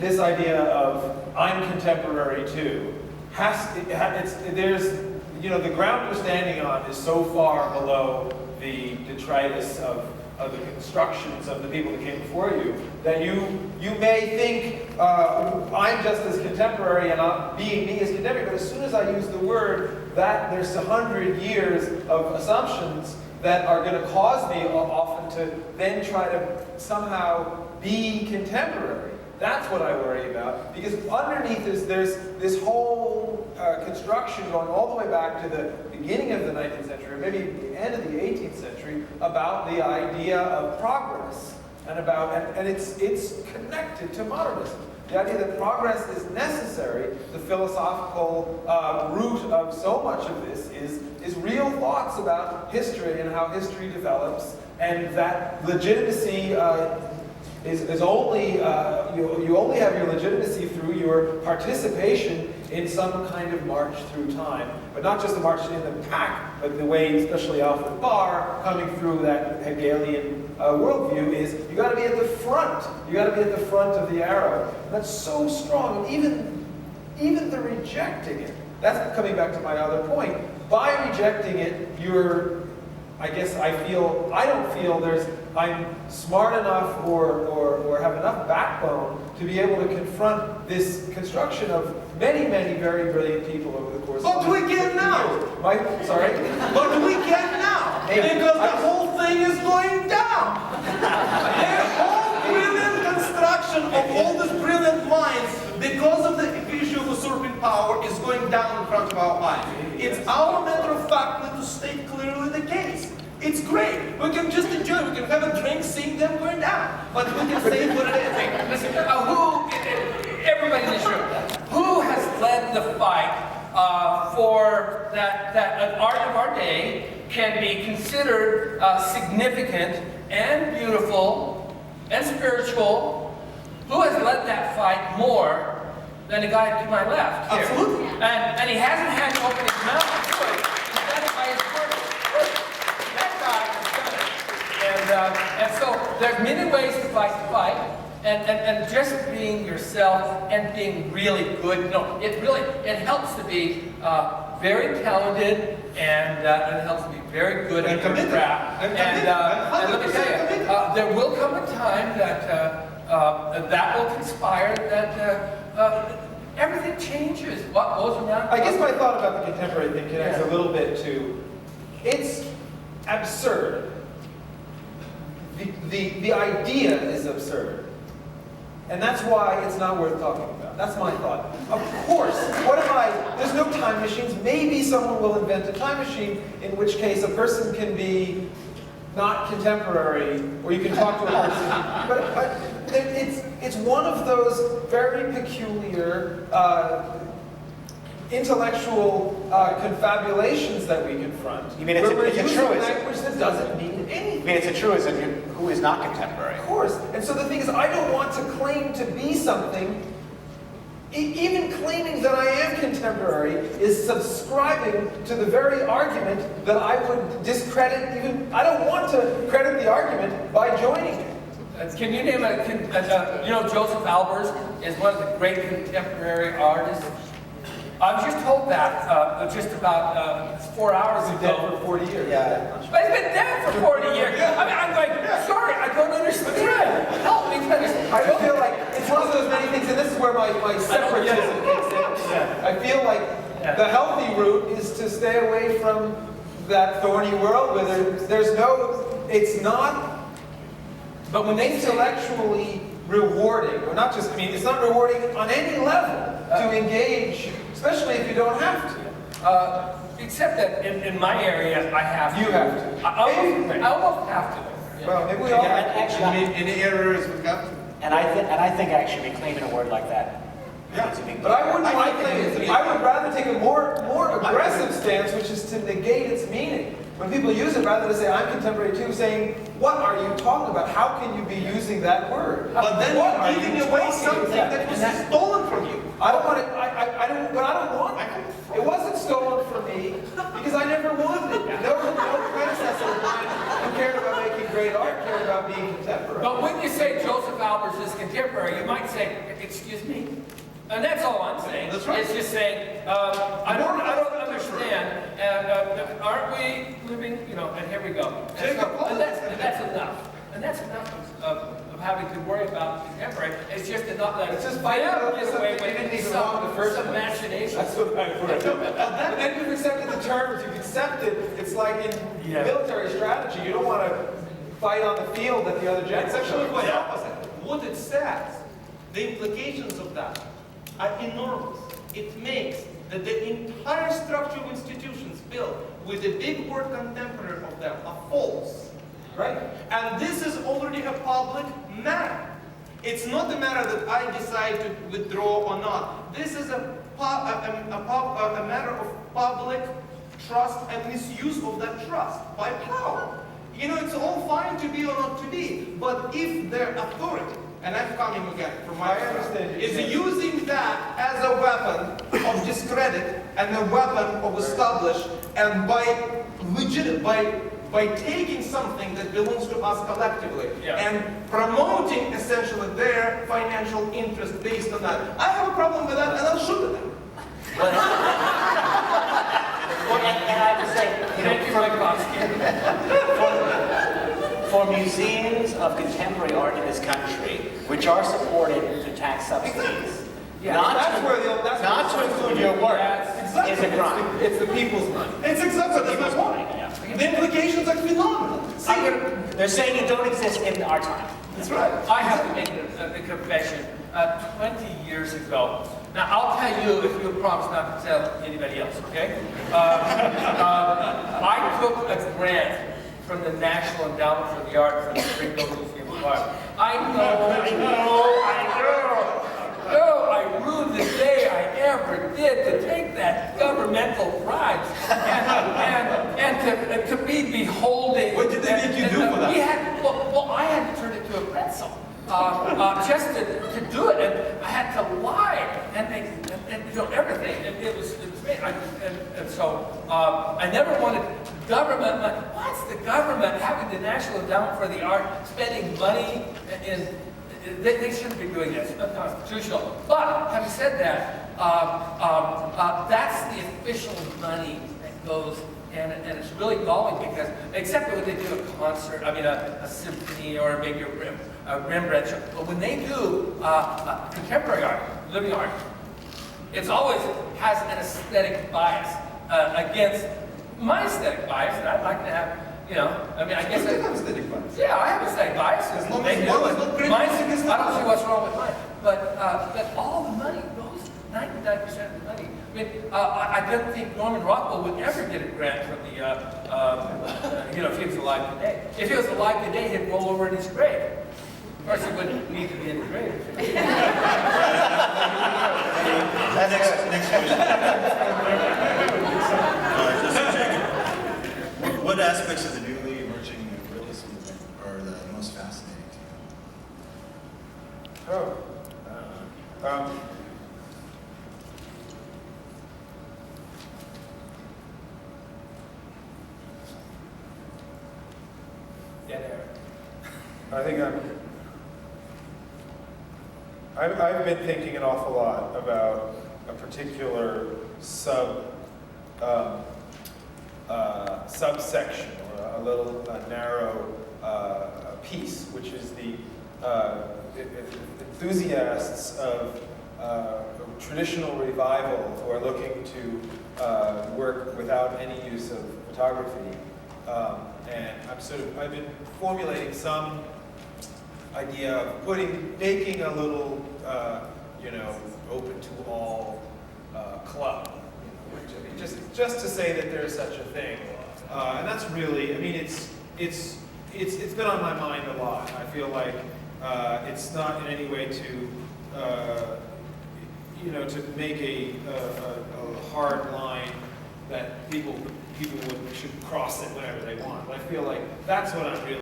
This idea of I'm contemporary too there's, you know, the ground we're standing on is so far below the detritus of the constructions of the people that came before you that you may think I'm just as contemporary and being me is contemporary, but as soon as I use the word, that there's 100 years of assumptions that are going to cause me often to then try to somehow be contemporary. That's what I worry about, because underneath there's this whole construction going all the way back to the beginning of the 19th century, or maybe the end of the 18th century, about the idea of progress, and it's connected to modernism. The idea that progress is necessary. The philosophical root of so much of this is real thoughts about history and how history develops, and that legitimacy is only, you only have your legitimacy through your participation in some kind of march through time. But not just the march in the pack, but the way, especially Alfred Barr, coming through that Hegelian worldview is, you got to be at the front. You got to be at the front of the arrow. And that's so strong. And even the rejecting it, that's coming back to my other point. By rejecting it, I don't feel I'm smart enough or have enough backbone to be able to confront this construction of many, many very brilliant people over the course of But we can now! Sorry? But we can now! Because the whole thing is going down! Their whole brilliant construction of all these brilliant minds, because of the issue of usurping power, is going down in front of our eyes. It's our matter of factly to state clearly the case. It's great. We can just enjoy it. We can have a drink, seeing them going down. But we can say what it is. Listen, everybody in this room, who has led the fight for that an art of our day can be considered significant and beautiful and spiritual? Who has led that fight more than the guy to my left here? Absolutely. And he hasn't had to open his mouth to do it. He's done it by his words. That guy has done it. And so there's many ways to fight the fight. And just being yourself and being really good, it helps to be very talented and it helps to be very good at your craft. And let me tell you, there will come a time that that will conspire, that everything changes. What goes around? I guess my thought about the contemporary thing connects a little bit to, it's absurd. The idea is absurd. And that's why it's not worth talking about. That's my thought. Of course, there's no time machines. Maybe someone will invent a time machine, in which case a person can be not contemporary, or you can talk to a person. But it's one of those very peculiar intellectual confabulations that we confront. You mean it's a truism? Language that doesn't mean anything. You mean it's a truism who is not contemporary? Of course. And so the thing is, I don't want to claim to be something. Even claiming that I am contemporary is subscribing to the very argument that I would discredit. I don't want to credit the argument by joining it. Can you name Joseph Albers is one of the great contemporary artists. I was just told that just about 4 hours ago. He's been dead for 40 years. Yeah. But he's been dead for 40 years. I mean, I'm like, sorry, I don't understand. Help me finish. I feel like it's one of those many things, and this is where my separatism kicks in. I feel like the healthy route is to stay away from that thorny world where it's not, but when they intellectually rewarding, or not just, it's not rewarding on any level to engage, especially if you don't have to. Except that in my area, I have to. You have to. I almost have to. Yeah. Well, maybe we all have to. Actually, In the areas we have to. and I think actually reclaiming a word like that. Yeah, but I wouldn't like it. I would rather take a more aggressive stance, which is to negate its meaning. When people use it, rather than say, I'm contemporary too, saying, what are you talking about? How can you be using that word? But then you're giving away something that was stolen from you. I don't want it, I don't want it. It wasn't stolen from me, because I never wanted it. No predecessor of mine who cared about making great art cared about being contemporary. But when you say Joseph Albers is contemporary, you might say, excuse me? And that's all I'm saying. That's right. It's just saying, I don't understand, and aren't we living, you know, and here we go. And that's enough. And that's enough of having to worry about contemporary. It's just to not let It's just it fighting over get something away you didn't with even want in the first some place. imagination. That's what I'm worried about. And then you've accepted the terms, you've accepted, it's like in military strategy, you don't want to fight on the field that the other It's generals actually are. quite opposite. What it says, the implications of that are enormous. It makes that the entire structure of institutions built with the big word contemporary of them are false. Right? And this is already a public matter. It's not a matter that I decide to withdraw or not. This is a matter of public trust and misuse of that trust by power. You know, it's all fine to be or not to be, but if their authority, and I'm coming again from my understanding, is using that as a weapon of discredit and a weapon of establish, and by taking something that belongs to us collectively and promoting essentially their financial interest based on that. I have a problem with that, and I'll shoot at them. And I have to say, you know, for museums of contemporary art in this country, which are supported through tax subsidies, not to include your work is a crime. It's the people's money. It's exactly the People's money, yeah. The implications are phenomenal. They're saying you don't exist in our time. That's right. I have to make a confession. 20 years ago, now I'll tell you if you'll promise not to tell anybody else, okay? I took a grant from the National Endowment for the Arts from the Springfield Museum of Art. I ruined the day I ever did to take that governmental prize and to be beholding. What did they make you do for that? I had to turn it to a pretzel. Just to do it, and I had to lie, and you know, everything. It was great. And so I never wanted government. What's the government having the National Endowment for the Arts spending money in? They shouldn't be doing this. It's unconstitutional. But having said that, that's the official money that goes. And it's really galling because, except when they do a concert, I mean a symphony or maybe a Rembrandt show, but when they do contemporary art, living art, it's always has an aesthetic bias against my aesthetic bias, and I'd like to have, you know, I mean, I guess You have aesthetic bias. yeah, I have aesthetic bias. As long They as do. one is not great, Mine's- music is I don't not. see what's wrong with mine, but all the money goes, 99% of the money. I mean, I don't think Norman Rockwell would ever get a grant from the, you know, if he was alive today. If he was alive today, he'd roll over in his grave. Of course, he wouldn't need to be in the grave. Next question. Just checking. What aspects of the newly emerging realist movement are the most fascinating to you? Dead air. I think I've been thinking an awful lot about a particular subsection, or a little narrow piece, which is the enthusiasts of traditional revival who are looking to work without any use of photography. And I've been formulating some idea of making a little, you know, open to all club, you know, which, I mean, just to say that there's such a thing, and that's really, I mean, it's been on my mind a lot. I feel like it's not in any way to, you know, to make a hard line that people should cross it whenever they want. But I feel like that's what I'm really